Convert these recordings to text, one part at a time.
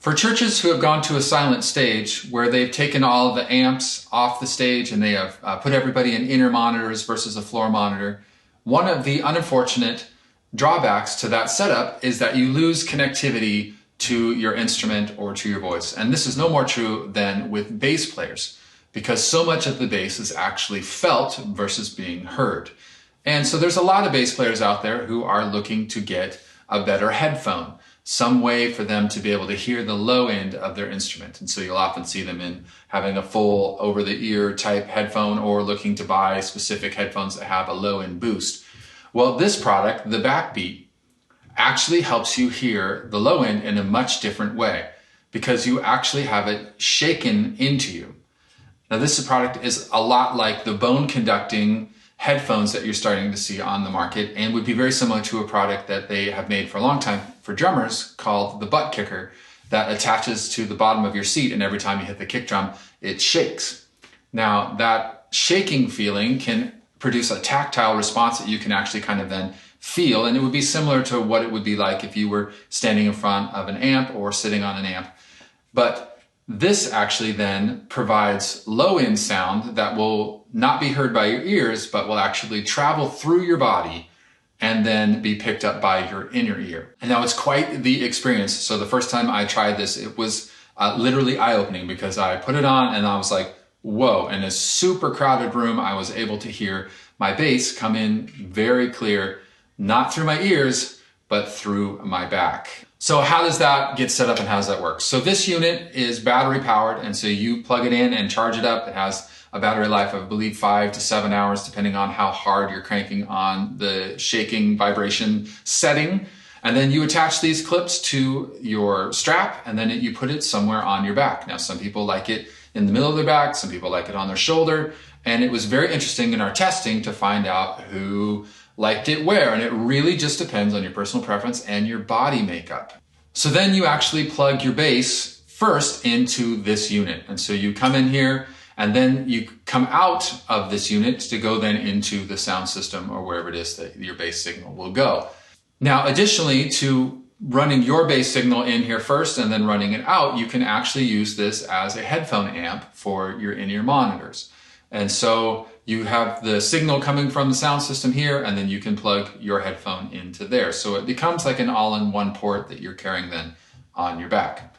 For churches who have gone to a silent stage where they've taken all of the amps off the stage and they have put everybody in inner monitors versus a floor monitor, one of the unfortunate drawbacks to that setup is that you lose connectivity to your instrument or to your voice. And this is no more true than with bass players, because so much of the bass is actually felt versus being heard. And so there's a lot of bass players out there who are looking to get a better headphone, some way for them to be able to hear the low end of their instrument. And so you'll often see them in having a full over-the-ear type headphone or looking to buy specific headphones that have a low end boost. Well, this product, the BackBeat, actually helps you hear the low end in a much different way because you actually have it shaken into you. Now, this product is a lot like the bone conducting headphones that you're starting to see on the market and would be very similar to a product that they have made for a long time for drummers called the butt kicker that attaches to the bottom of your seat, and every time you hit the kick drum, it shakes. Now, that shaking feeling can produce a tactile response that you can actually kind of then feel, and it would be similar to what it would be like if you were standing in front of an amp or sitting on an amp. But this actually then provides low-end sound that will not be heard by your ears, but will actually travel through your body and then be picked up by your inner ear. And now it's quite the experience. So the first time I tried this, it was literally eye-opening because I put it on and I was like, whoa, in a super crowded room, I was able to hear my bass come in very clear, not through my ears, but through my back. So how does that get set up and how does that work? So this unit is battery powered, and so you plug it in and charge it up. It has a battery life of, I believe, 5 to 7 hours, depending on how hard you're cranking on the shaking vibration setting. And then you attach these clips to your strap, and then you put it somewhere on your back. Now, some people like it in the middle of their back, some people like it on their shoulder. And it was very interesting in our testing to find out who liked it where, and it really just depends on your personal preference and your body makeup. So then you actually plug your bass first into this unit. And so you come in here and then you come out of this unit to go then into the sound system or wherever it is that your bass signal will go. Now, additionally to running your bass signal in here first and then running it out, you can actually use this as a headphone amp for your in-ear monitors. And so you have the signal coming from the sound system here, and then you can plug your headphone into there. So it becomes like an all-in-one port that you're carrying then on your back.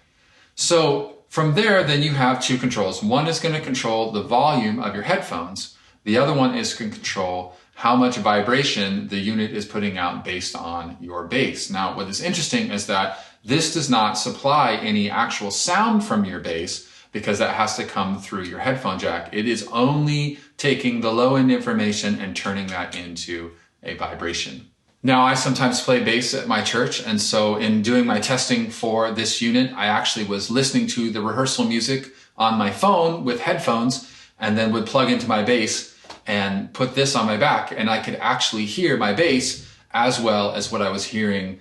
So from there, then you have two controls. One is going to control the volume of your headphones. The other one is going to control how much vibration the unit is putting out based on your bass. Now, what is interesting is that this does not supply any actual sound from your bass, because that has to come through your headphone jack. It is only taking the low end information and turning that into a vibration. Now, I sometimes play bass at my church, and so in doing my testing for this unit, I actually was listening to the rehearsal music on my phone with headphones and then would plug into my bass and put this on my back, and I could actually hear my bass as well as what I was hearing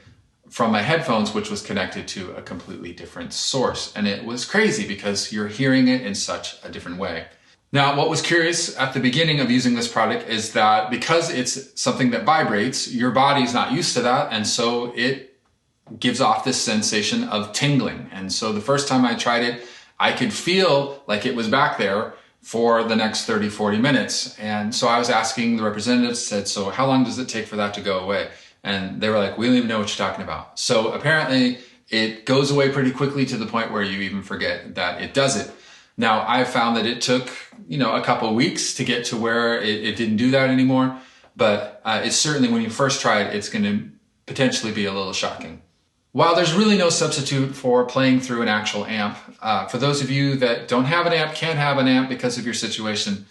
from my headphones, which was connected to a completely different source. And it was crazy because you're hearing it in such a different way. Now, what was curious at the beginning of using this product is that because it's something that vibrates, your body's not used to that. And so it gives off this sensation of tingling. And so the first time I tried it, I could feel like it was back there for the next 30, 40 minutes. And so I was asking the representatives, said, so how long does it take for that to go away? And they were like, we don't even know what you're talking about. So apparently it goes away pretty quickly to the point where you even forget that it does it. Now, I found that it took, a couple of weeks to get to where it didn't do that anymore. But it's certainly, when you first try it, it's going to potentially be a little shocking. While there's really no substitute for playing through an actual amp, for those of you that don't have an amp, can't have an amp because of your situation,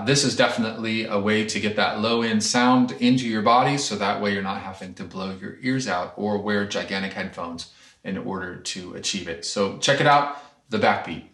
this is definitely a way to get that low-end sound into your body, so that way you're not having to blow your ears out or wear gigantic headphones in order to achieve it. So check it out, the BackBeat.